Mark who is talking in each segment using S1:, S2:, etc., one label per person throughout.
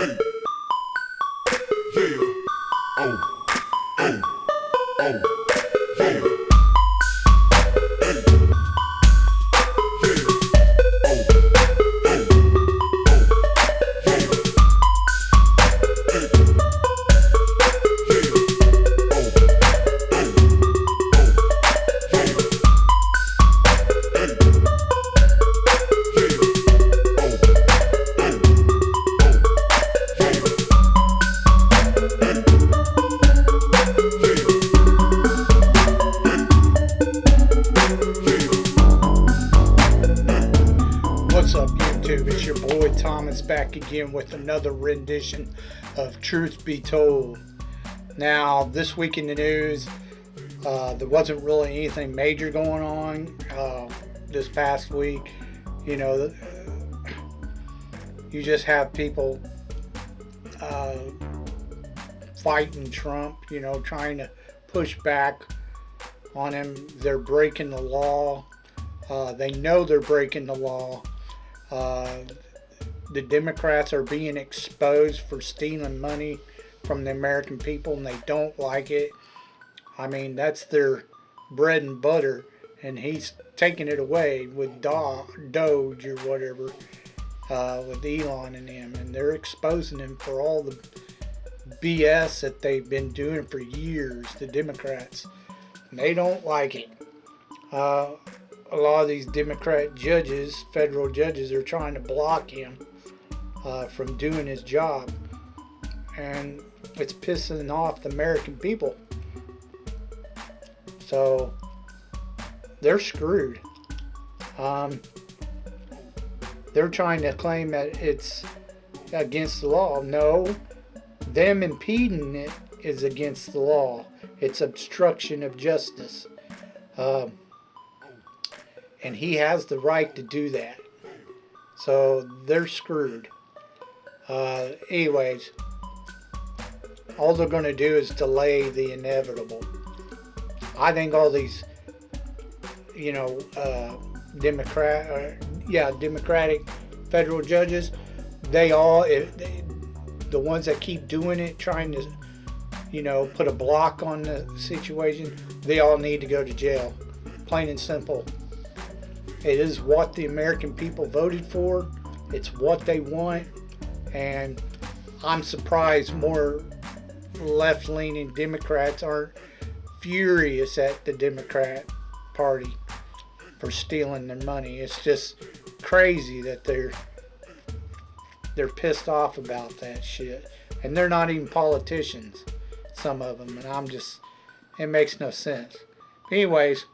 S1: Hey, yeah, oh, oh, oh, yeah.
S2: What's up, YouTube? It's your boy Thomas back again with another rendition of Truth Be Told. Now, this week in the news, there wasn't really anything major going on this past week. You know, you just have people fighting Trump, you know, trying to push back on him. They're breaking the law. They know they're breaking the law. The Democrats are being exposed for stealing money from the American people, and they don't like it. I mean, that's their bread and butter, and he's taking it away with Doge or whatever, with Elon and them, and they're exposing him for all the BS that they've been doing for years, the Democrats. And they don't like it. A lot of these Democrat judges, federal judges, are trying to block him from doing his job, and it's pissing off the American people. So they're screwed. They're trying to claim that it's against the law. No, them impeding it is against the law. It's obstruction of justice. And he has the right to do that. So they're screwed. Anyways, all they're going to do is delay the inevitable. I think all these, you know, Democratic federal judges, the ones that keep doing it, trying to, you know, put a block on the situation, they all need to go to jail. Plain and simple. It is what the American people voted for. It's what they want. And I'm surprised more left-leaning Democrats aren't furious at the Democrat Party for stealing their money. It's just crazy that they're pissed off about that shit. And they're not even politicians, some of them. And it makes no sense. Anyways,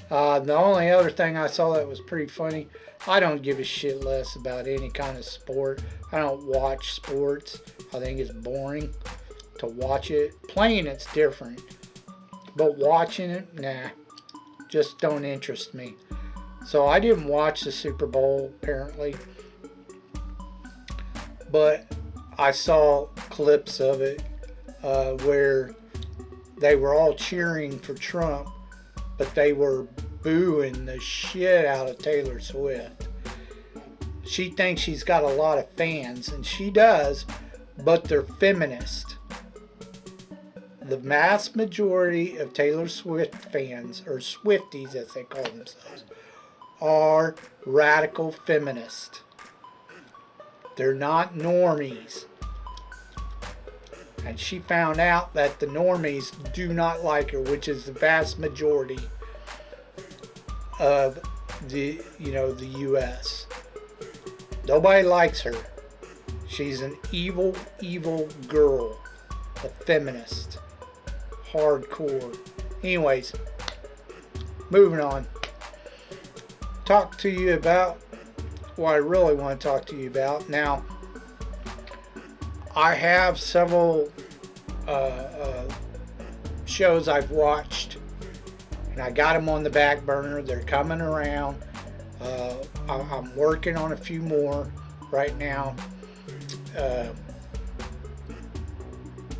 S2: the only other thing I saw that was pretty funny, I don't give a shit less about any kind of sport. I don't watch sports. I think it's boring to watch it. Playing it's different. But watching it, nah, just don't interest me. So I didn't watch the Super Bowl, apparently. But I saw clips of it where they were all cheering for Trump, but they were booing the shit out of Taylor Swift. She thinks she's got a lot of fans, and she does, but they're feminist. The vast majority of Taylor Swift fans, or Swifties as they call themselves, are radical feminists. They're not normies. And she found out that the normies do not like her, which is the vast majority of the U.S. Nobody likes her. She's an evil, evil girl, a feminist, hardcore. Anyways, moving on. Talk to you about what I really want to talk to you about. Now, I have several shows I've watched, and I got them on the back burner. They're coming around. I'm working on a few more right now.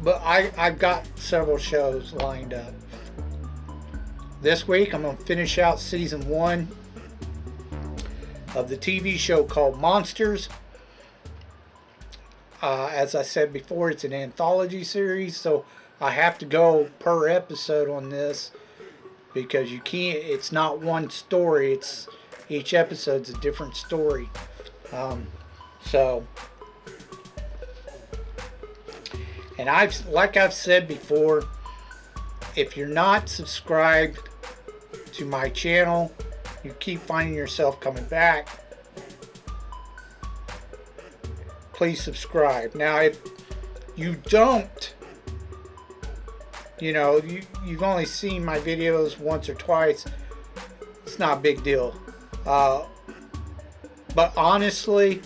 S2: But I've got several shows lined up. This week I'm going to finish out season 1 of the TV show called Monsters. As I said before, it's an anthology series, so I have to go per episode on this because you can't. It's not one story. It's each episode's a different story. So, and like I've said before, if you're not subscribed to my channel, you keep finding yourself coming back, please subscribe. Now, if you don't, you've only seen my videos once or twice, it's not a big deal. But honestly,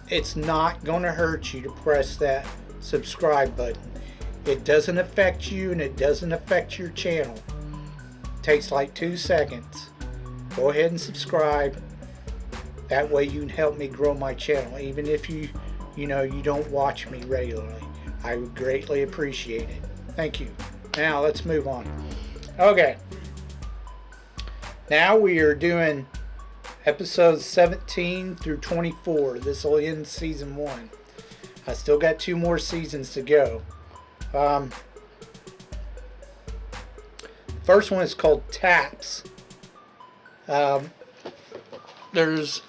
S2: it's not going to hurt you to press that subscribe button. It doesn't affect you and it doesn't affect your channel. It takes like 2 seconds. Go ahead and subscribe. That way you can help me grow my channel, even if you don't watch me regularly. I would greatly appreciate it. Thank you. Now let's move on. Okay. Now we are doing episodes 17 through 24. This will end season 1. I still got 2 more seasons to go. First one is called Taps. There's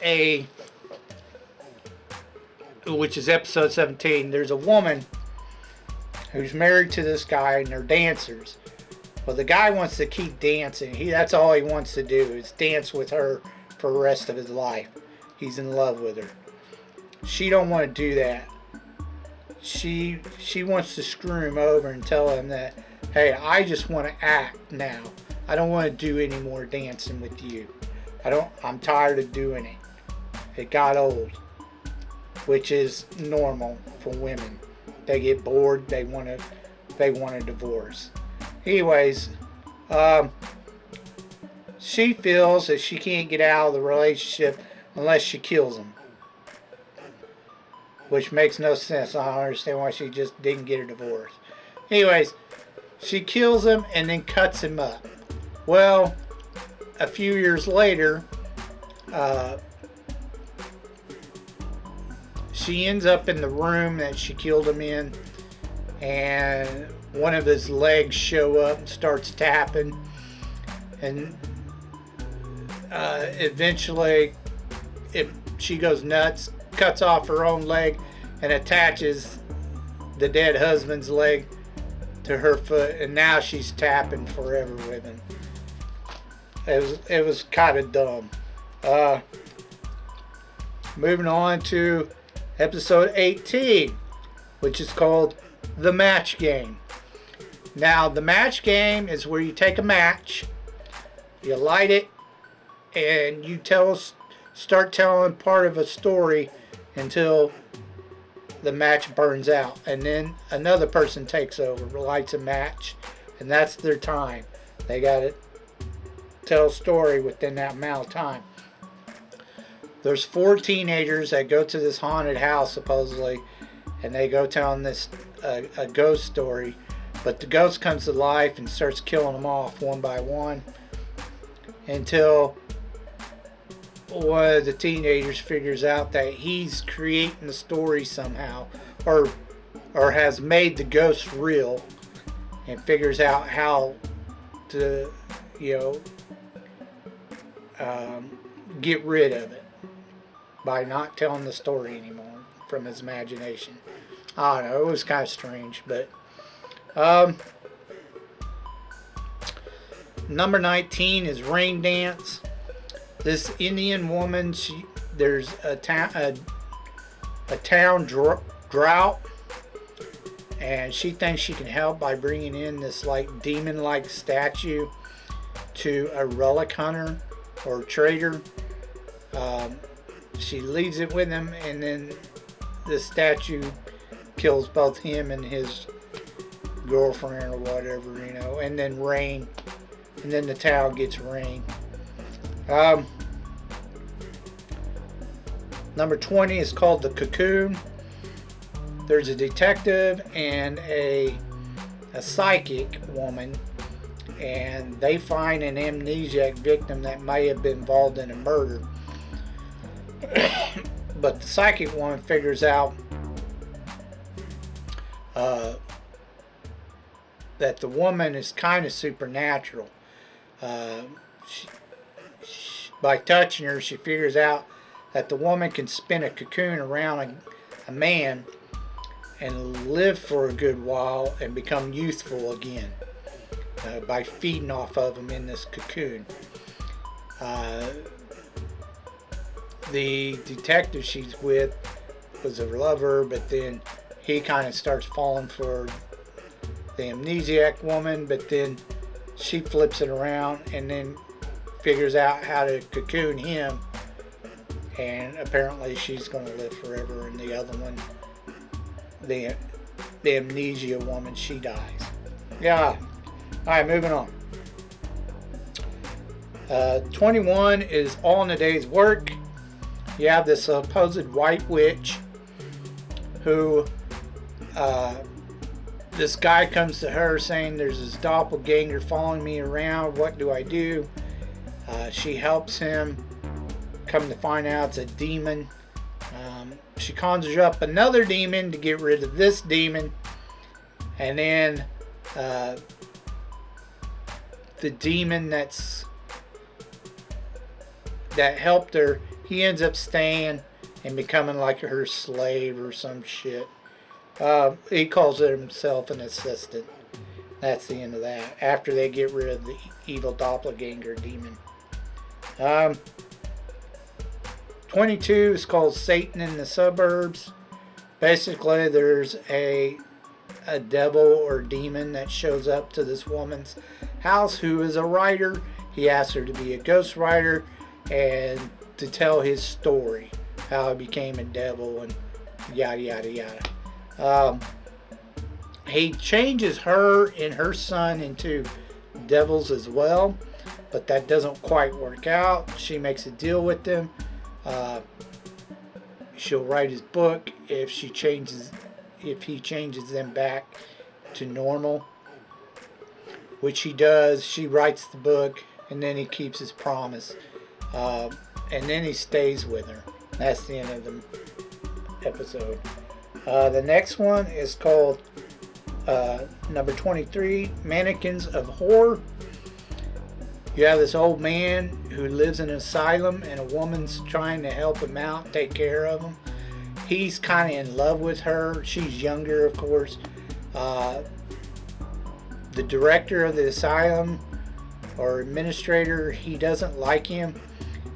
S2: which is episode 17. There's a woman who's married to this guy and they're dancers. Well, the guy wants to keep dancing. That's all he wants to do is dance with her for the rest of his life. He's in love with her. She don't want to do that. She wants to screw him over and tell him that, hey, I just want to act now. I don't want to do any more dancing with you. I'm tired of doing it. It got old, which is normal for women. They get bored. They want a divorce. Anyways, she feels that she can't get out of the relationship unless she kills him, which makes no sense. I don't understand why she just didn't get a divorce. Anyways, she kills him and then cuts him up. Well, a few years later, she ends up in the room that she killed him in, and one of his legs show up and starts tapping, and eventually she goes nuts, cuts off her own leg and attaches the dead husband's leg to her foot, and now she's tapping forever with him. It was kind of dumb. Moving on to episode 18, which is called The Match Game. Now, the match game is where you take a match, you light it, and you start telling part of a story until the match burns out, and then another person takes over, lights a match, and that's their time. They got to tell a story within that amount of time. There's 4 teenagers that go to this haunted house supposedly, and they go telling this a ghost story, but the ghost comes to life and starts killing them off one by one until one of the teenagers figures out that he's creating the story somehow, or has made the ghost real, and figures out how to get rid of it by not telling the story anymore from his imagination. I don't know, it was kind of strange, but number 19 is Rain Dance. This Indian woman, there's a town drought, and she thinks she can help by bringing in this like demon-like statue to a relic hunter or trader. She leaves it with him, and then the statue kills both him and his girlfriend or whatever, and then rain, and then the town gets rain. Number 20 is called The Cocoon. There's a detective and a psychic woman, and they find an amnesiac victim that may have been involved in a murder. But the psychic woman figures out uh, that the woman is kind of supernatural. Uh, she, by touching her, she figures out that the woman can spin a cocoon around a man and live for a good while and become youthful again by feeding off of him in this cocoon. The detective she's with was a lover, but then he kind of starts falling for the amnesiac woman, but then she flips it around and then figures out how to cocoon him, and apparently she's going to live forever, and the other one, the amnesia woman, she dies. Yeah. Alright, moving on. 21 is All in a Day's Work. You have this supposed white witch who this guy comes to her saying there's this doppelganger following me around. What do I do? She helps him. Come to find out it's a demon. She conjures up another demon to get rid of this demon. And then the demon that helped her, he ends up staying and becoming like her slave or some shit. He calls himself an assistant. That's the end of that. After they get rid of the evil doppelganger demon. 22 is called Satan in the Suburbs. Basically, there's a devil or demon that shows up to this woman's house who is a writer. He asks her to be a ghost writer and to tell his story, how he became a devil and yada yada yada. He changes her and her son into devils as well, but that doesn't quite work out. She makes a deal with them. She'll write his book if he changes them back to normal, which he does. She writes the book, and then he keeps his promise, and then he stays with her. That's the end of the episode. The next one is called number 23, Mannequins of Horror. You have this old man who lives in an asylum, and a woman's trying to help him out, take care of him. He's kind of in love with her. She's younger, of course. The director of the asylum, or administrator, he doesn't like him.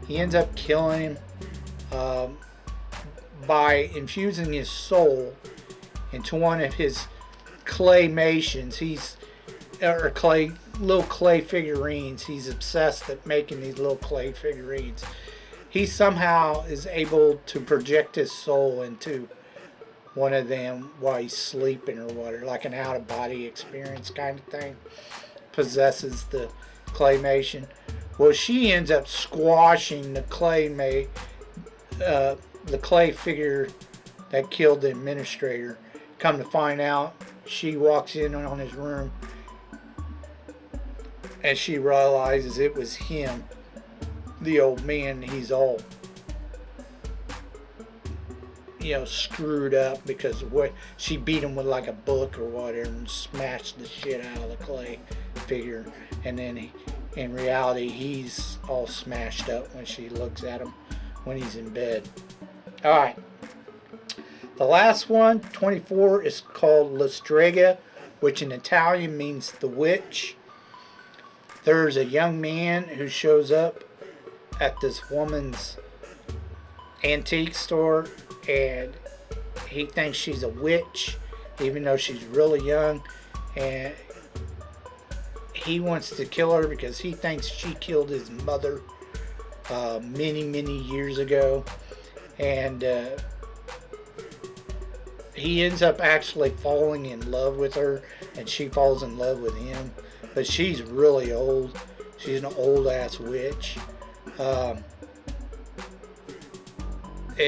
S2: He ends up killing him by infusing his soul into one of his claymations. Little clay figurines. He's obsessed at making these little clay figurines. He somehow is able to project his soul into one of them while he's sleeping or whatever, like an out-of-body experience kind of thing. Possesses the claymation. Well, she ends up squashing the clay figure that killed the administrator. Come to find out, she walks in on his room and she realizes it was him, the old man. He's all, screwed up because what she beat him with like a book or whatever and smashed the shit out of the clay figure. And then in reality, he's all smashed up when she looks at him when he's in bed. Alright. The last one, 24, is called La Strega, which in Italian means the witch. There's a young man who shows up at this woman's antique store, and he thinks she's a witch, even though she's really young, and he wants to kill her because he thinks she killed his mother many years ago. And he ends up actually falling in love with her, and she falls in love with him. But she's really old. She's an old ass witch. And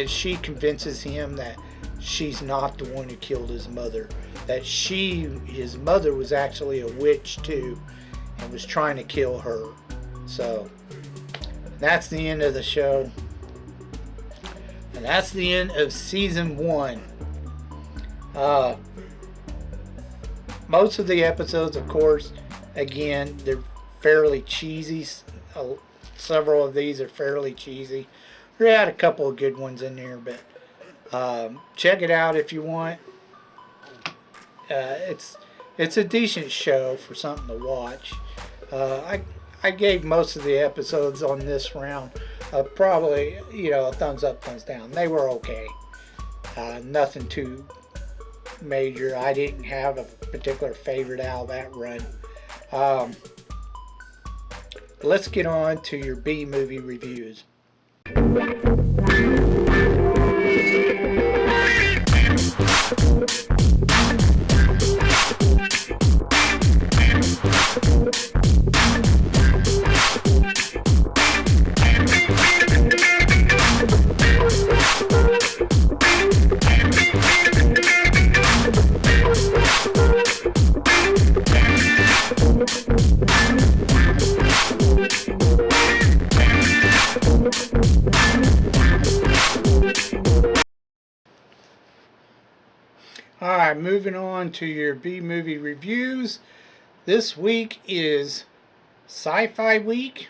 S2: she convinces him that she's not the one who killed his mother. That his mother was actually a witch too, and was trying to kill her. So that's the end of the show. And that's the end of season 1. Most of the episodes, of course, again, they're fairly cheesy. Several of these are fairly cheesy. We had a couple of good ones in there, but check it out if you want. It's a decent show for something to watch. I gave most of the episodes on this round probably a thumbs up, thumbs down. They were okay. Nothing too major. I didn't have a particular favorite out of that run. Let's get on to your B movie reviews. Alright, moving on to your B movie reviews. This week is Sci-Fi Week.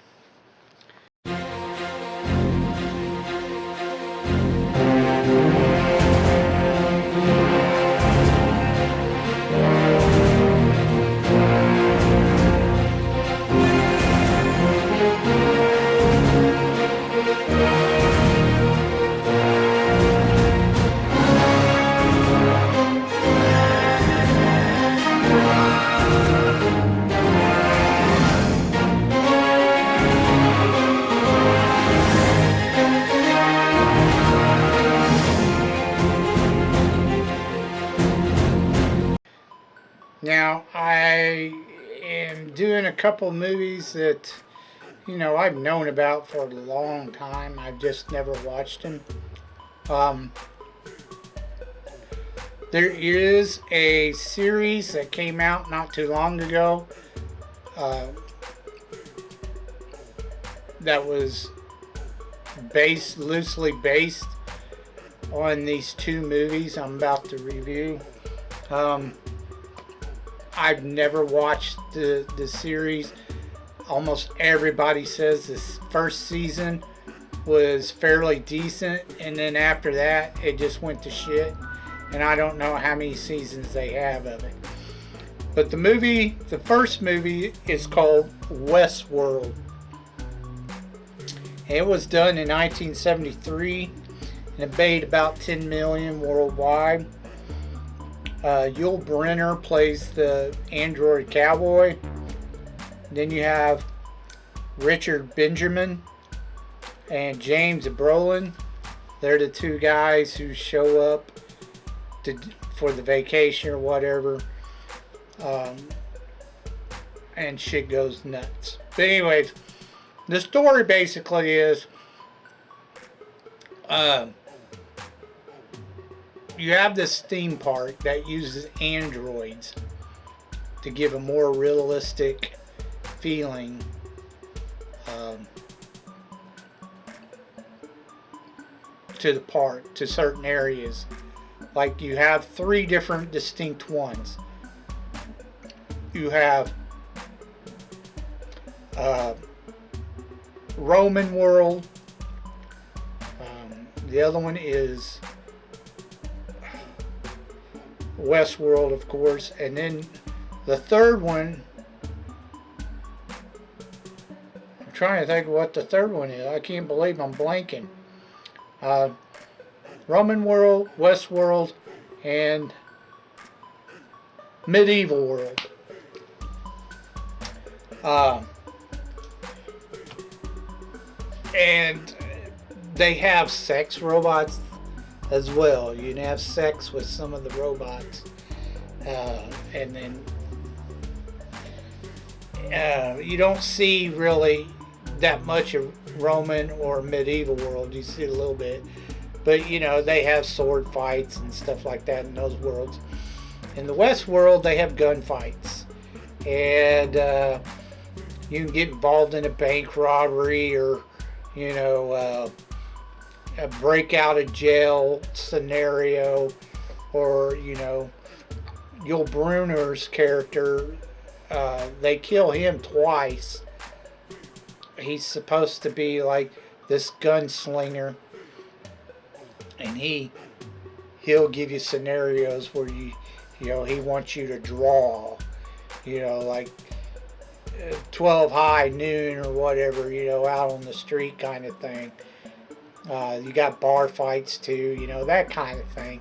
S2: Now, I am doing a couple movies that, I've known about for a long time. I've just never watched them. There is a series that came out not too long ago that was loosely based on these two movies I'm about to review. I've never watched the series. Almost everybody says this first season was fairly decent, and then after that it just went to shit, and I don't know how many seasons they have of it. But the first movie is called WestWorld. It was done in 1973 and it made about 10 million worldwide. Yul Brynner plays the android cowboy. Then you have Richard Benjamin and James Brolin. They're the two guys who show up for the vacation or whatever. And shit goes nuts. But anyways, the story basically is you have this theme park that uses androids to give a more realistic feeling to the park, to certain areas. Like you have three different distinct ones. You have Roman World. The other one is WestWorld, of course, and then the third one, I'm trying to think of what the third one is. I can't believe I'm blanking. Roman World, WestWorld, and Medieval World. And they have sex robots as well. You can have sex with some of the robots, and then you don't see really that much of Roman or Medieval World. You see a little bit, but they have sword fights and stuff like that in those worlds. In the West World, they have gun fights, and you can get involved in a bank robbery or a break out of jail scenario, or Yul Brynner's character, they kill him twice. He's supposed to be like this gunslinger, and he'll give you scenarios where he wants you to draw, like 12 high, noon, or whatever, out on the street kind of thing. You got bar fights too, that kind of thing.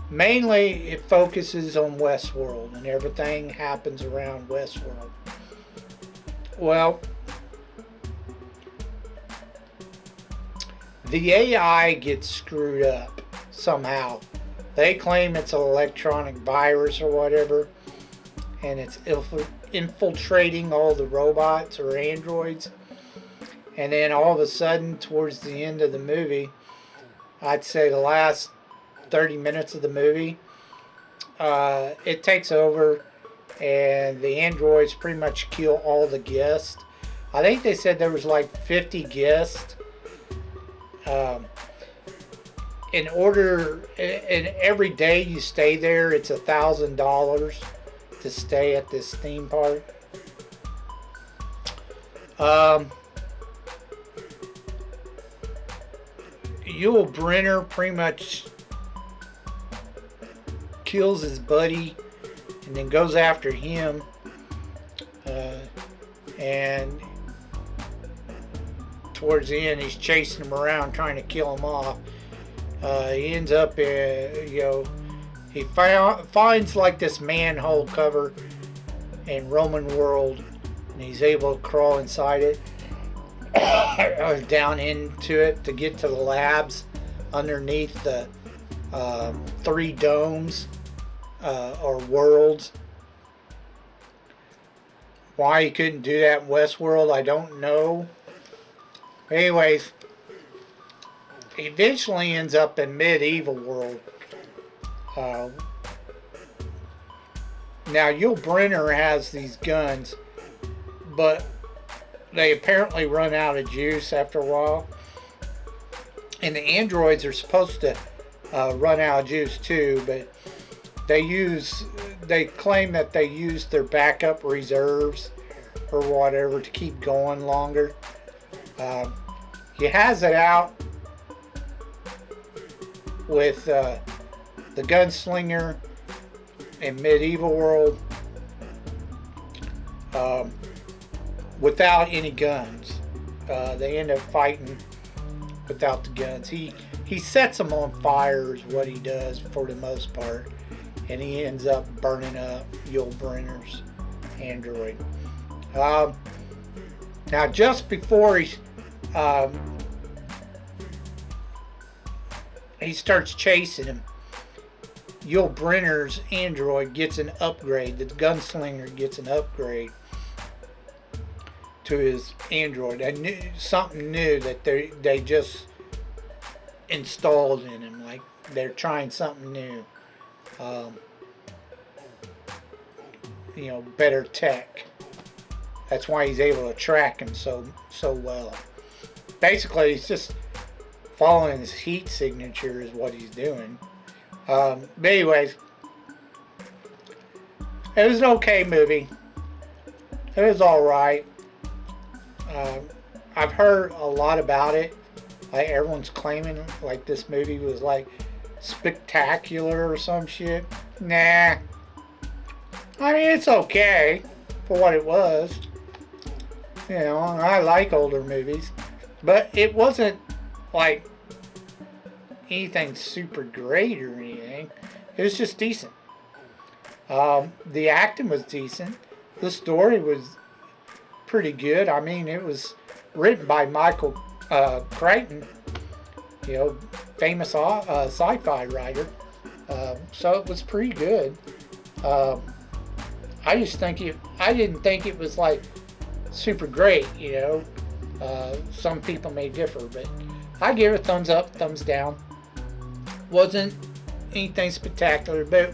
S2: Mainly, it focuses on WestWorld, and everything happens around WestWorld. Well, the AI gets screwed up somehow. They claim it's an electronic virus or whatever, and it's infiltrating all the robots or androids. And then all of a sudden, towards the end of the movie, I'd say the last 30 minutes of the movie, it takes over, and the androids pretty much kill all the guests. I think they said there was like 50 guests. And every day you stay there, it's $1,000 to stay at this theme park. Yul Brynner pretty much kills his buddy and then goes after him, and towards the end he's chasing him around trying to kill him off. He ends up he finds like this manhole cover in Roman World, and he's able to crawl inside it down into it to get to the labs underneath the 3 domes or worlds. Why he couldn't do that in Westworld, I don't know. Anyways, he eventually ends up in medieval world. Now Yul Brynner has these guns, but they apparently run out of juice after a while. And the androids are supposed to run out of juice too, but they claim that they use their backup reserves or whatever to keep going longer. He has it out with the gunslinger in medieval world without any guns. They end up fighting without the guns. He sets them on fire is what he does for the most part, and he ends up burning up Yul Brynner's android. Now just before he starts chasing him, Yul Brynner's android gets an upgrade. The gunslinger gets an upgrade to his android. Something new that they just installed in him. Like they're trying something new. Better tech. That's why he's able to track him so well. Basically, he's just following his heat signature is what he's doing. But anyways, it was an okay movie. It was alright. I've heard a lot about it. Like everyone's claiming like this movie was like spectacular or some shit. Nah. I mean, it's okay for what it was. I like older movies. But it wasn't like anything super great or anything. It was just decent. The acting was decent. The story was pretty good. I mean, it was written by Michael Crichton, famous sci-fi writer. So it was pretty good. I didn't think it was like super great, some people may differ, but I give it a thumbs up, thumbs down. Wasn't anything spectacular, but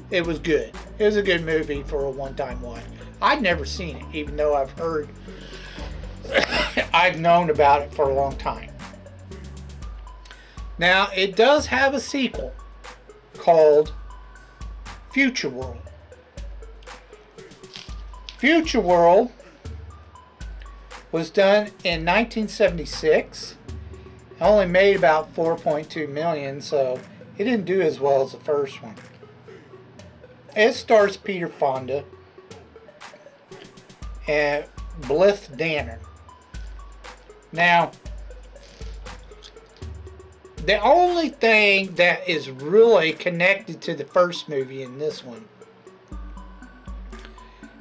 S2: it was good. It was a good movie for a one-time watch. I'd never seen it, even though I've heard, I've known about it for a long time. Now, it does have a sequel called FutureWorld. FutureWorld was done in 1976. Only made about 4.2 million, so it didn't do as well as the first one. It stars Peter Fonda and Blythe Danner. Now, the only thing that is really connected to the first movie in this one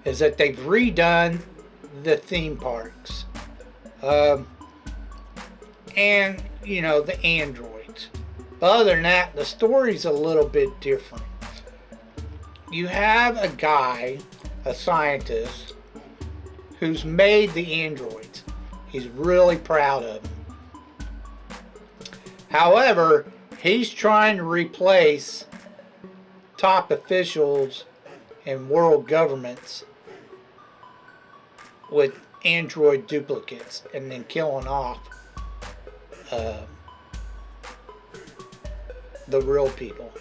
S2: is that they've redone the theme parks. And, you know, the androids. But other than that, the story's a little bit different. You have a guy, a scientist, who's made the androids. He's really proud of them. However, he's trying to replace top officials and world governments with android duplicates and then killing off the real people.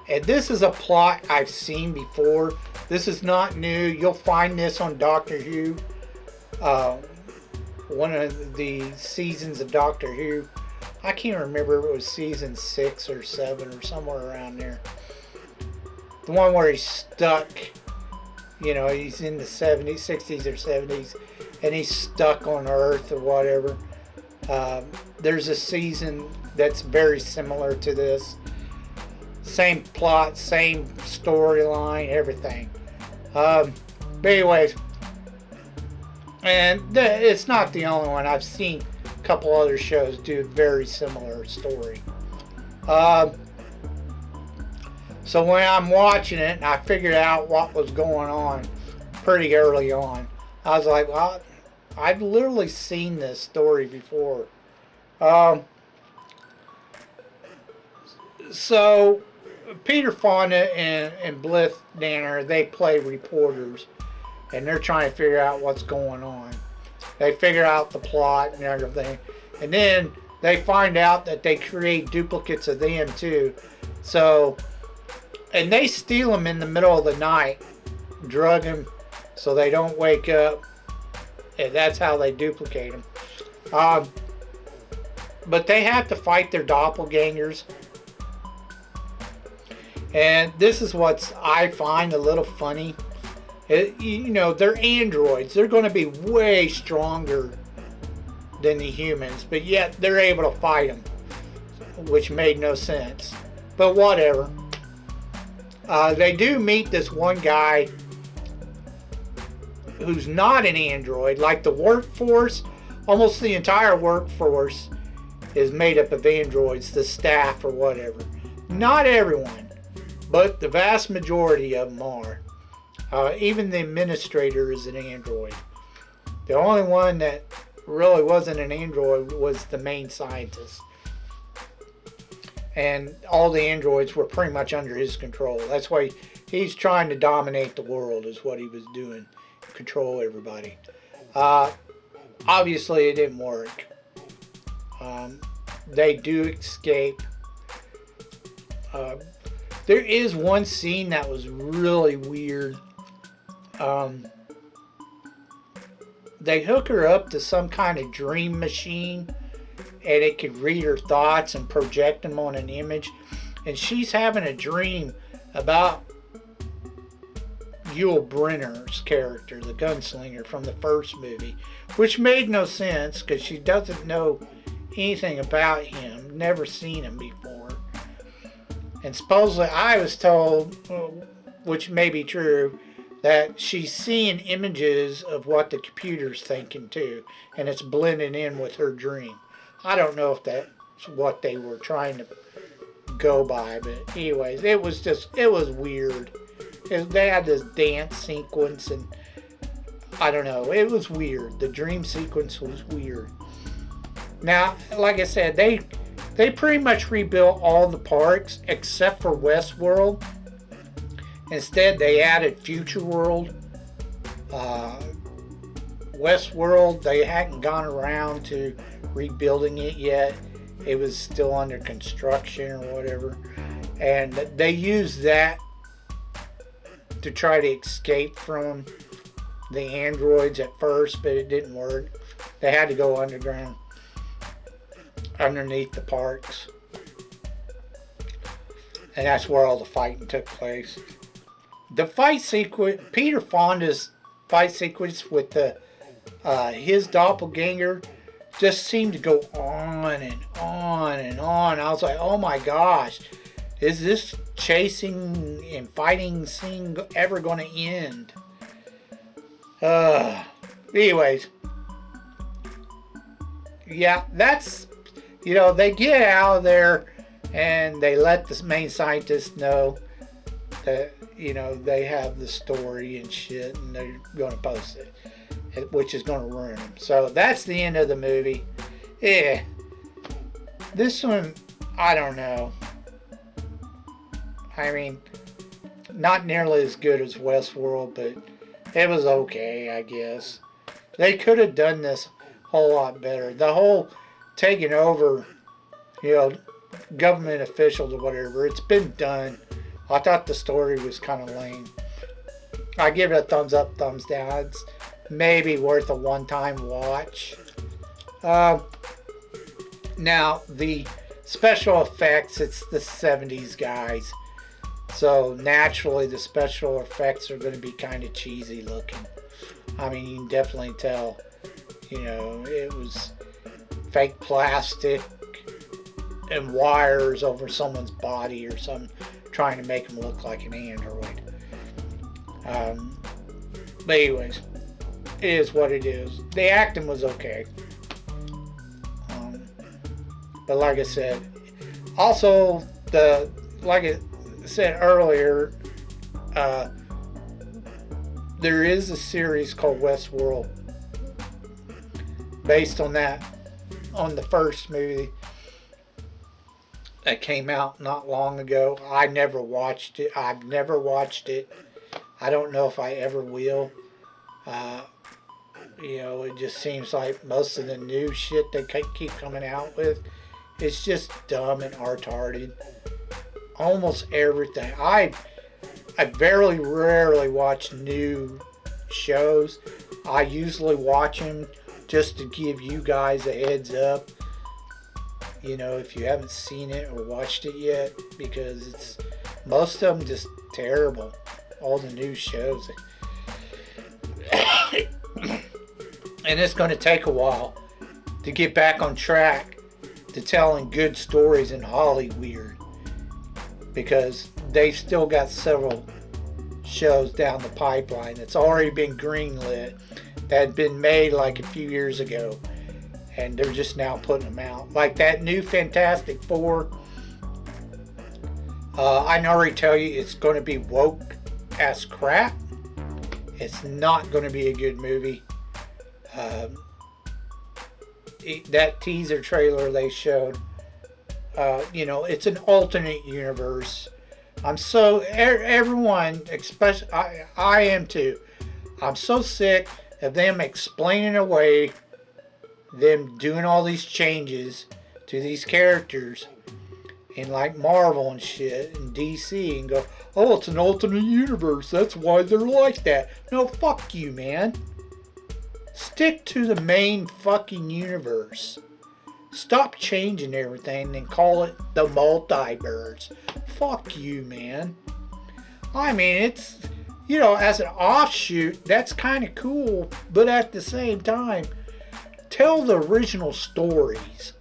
S2: And this is a plot I've seen before. This is not new. You'll find this on Doctor Who. One of the seasons of Doctor Who. I can't remember if it was season 6 or 7 or somewhere around there. The one where he's stuck. You know, he's in the 70s, 60s or 70s, and he's stuck on Earth or whatever. There's a season that's very similar to this. Same plot, same storyline, everything. But anyways, and it's not the only one. I've seen a couple other shows do a very similar story. So when I'm watching it and I figured out what was going on pretty early on, I was like, well, I've literally seen this story before. So Peter Fonda and Blythe Danner, they play reporters, and they're trying to figure out what's going on. They figure out the plot and everything, and then they find out that they create duplicates of them too. So, and they steal them in the middle of the night, drug them so they don't wake up, and that's how they duplicate them. But they have to fight their doppelgangers. And this is what I find a little funny. You know, they're androids. They're going to be way stronger than the humans, but yet they're able to fight them, which made no sense. But whatever. They do meet this one guy who's not an android. Like the workforce, almost the entire workforce is made up of androids, the staff or whatever. Not everyone, but the vast majority of them are. Even the administrator is an android. The only one that really wasn't an android was the main scientist. And all the androids were pretty much under his control. That's why he's trying to dominate the world, is what he was doing. Control everybody. Obviously it didn't work. They do escape. There is one scene that was really weird. They hook her up to some kind of dream machine, and it could read her thoughts and project them on an image. And she's having a dream about Yul Brynner's character, the gunslinger from the first movie, which made no sense because she doesn't know anything about him, never seen him before. And supposedly I was told, which may be true, that she's seeing images of what the computer's thinking too, and it's blending in with her dream. I don't know if that's what they were trying to go by, but anyways, it was weird. They had this dance sequence, and I don't know, it was weird. The dream sequence was weird. Now, like I said, they pretty much rebuilt all the parks except for WestWorld. Instead, they added FutureWorld. WestWorld, they hadn't gone around to rebuilding it yet. It was still under construction or whatever. And they used that to try to escape from the androids at first, but it didn't work. They had to go underground, underneath the parks. And that's where all the fighting took place. The fight sequence, Peter Fonda's fight sequence with his doppelganger just seemed to go on and on and on. I was like, oh my gosh, is this chasing and fighting scene ever going to end? Anyways, yeah, that's, they get out of there and they let the main scientist know that, they have the story and shit, and they're going to post it, which is going to ruin them. So that's the end of the movie. Yeah. This one, I don't know. I mean, not nearly as good as WestWorld, but it was okay, I guess. They could have done this a whole lot better. The whole taking over, government officials or whatever, it's been done. I thought the story was kind of lame. I give it a thumbs up, thumbs down. It's maybe worth a one-time watch. Now, the special effects, it's the 70s, guys. So, naturally, the special effects are going to be kind of cheesy looking. I mean, you can definitely tell, it was fake plastic and wires over someone's body or something, trying to make them look like an android. But anyways, it is what it is. The acting was okay. But like I said, also like I said earlier, there is a series called WestWorld based on the first movie that came out not long ago. I never watched it. I've never watched it. I don't know if I ever will. It just seems like most of the new shit they keep coming out with, it's just dumb and retarded. Almost everything. I very rarely watch new shows. I usually watch them just to give you guys a heads up. If you haven't seen it or watched it yet, because most of them just terrible. All the new shows. And it's going to take a while to get back on track to telling good stories in Hollywood, because they've still got several shows down the pipeline that's already been greenlit, that had been made like a few years ago, and they're just now putting them out. Like that new Fantastic Four, I can already tell you it's going to be woke as crap. It's not going to be a good movie. That teaser trailer they showed, it's an alternate universe. Everyone, especially I am too. I'm so sick of them explaining away, them doing all these changes to these characters in like Marvel and shit and DC, and go, oh, it's an alternate universe, that's why they're like that. No, fuck you, man. Stick to the main fucking universe. Stop changing everything and call it the multiverse. Fuck you, man. I mean, it's, as an offshoot, that's kind of cool, but at the same time, tell the original stories.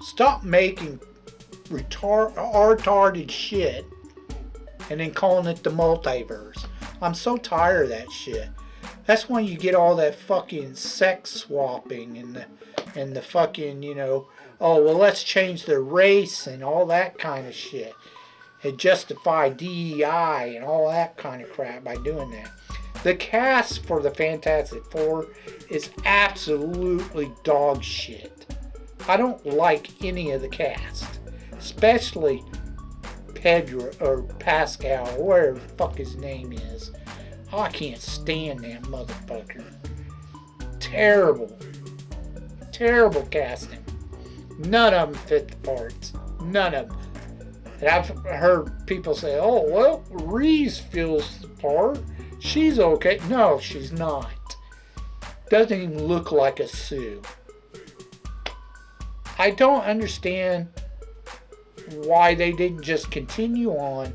S2: Stop making retarded shit and then calling it the multiverse. I'm so tired of that shit. That's when you get all that fucking sex swapping and the fucking, oh, well, let's change the race and all that kind of shit. And justify DEI and all that kind of crap by doing that. The cast for the Fantastic Four is absolutely dog shit. I don't like any of the cast. Especially Pedro or Pascal, or whatever the fuck his name is. Oh, I can't stand that motherfucker. Terrible. Terrible casting. None of them fit the parts. None of them. And I've heard people say, oh, well, Reese feels the part. She's okay. No, she's not. Doesn't even look like a Sue. I don't understand why they didn't just continue on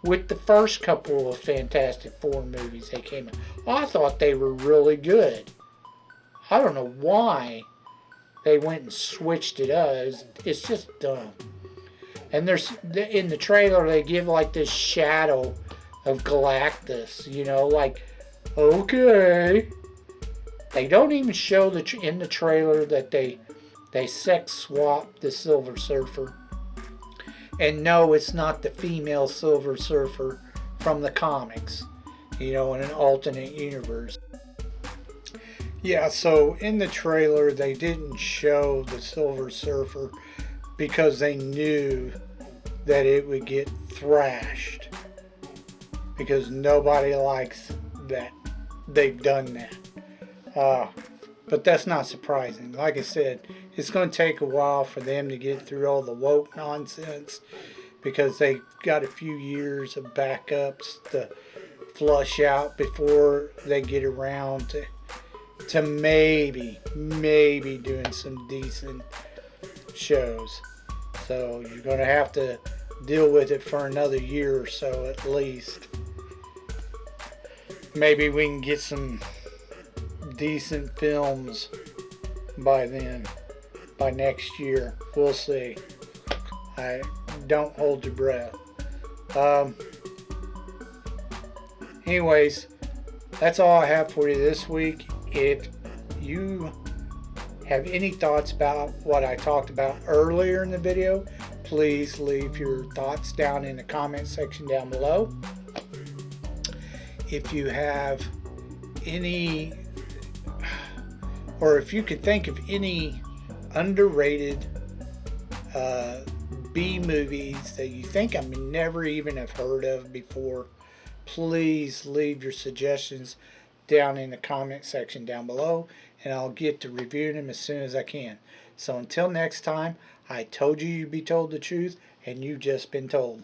S2: with the first couple of Fantastic Four movies they came out. I thought they were really good. I don't know why they went and switched it up. It's just dumb. And there's in the trailer they give like this shadow of Galactus, you know, like, okay. They don't even show in the trailer that they sex swap the Silver Surfer. And no, it's not the female Silver Surfer from the comics, you know, in an alternate universe. Yeah, so in the trailer they didn't show the Silver Surfer because they knew that it would get thrashed. Because nobody likes that they've done that. But that's not surprising. Like I said, it's going to take a while for them to get through all the woke nonsense because they got a few years of backups to flush out before they get around to maybe doing some decent shows. So you're going to have to deal with it for another year or so at least. Maybe we can get some decent films by then, by next year. We'll see. I don't hold your breath. Anyways, that's all I have for you this week. If you have any thoughts about what I talked about earlier in the video, please leave your thoughts down in the comment section down below. If you have any, or if you could think of any underrated B movies that you think I never even have heard of before, please leave your suggestions down in the comment section down below, and I'll get to reviewing them as soon as I can. So until next time, I told you you'd be told the truth, and you've just been told.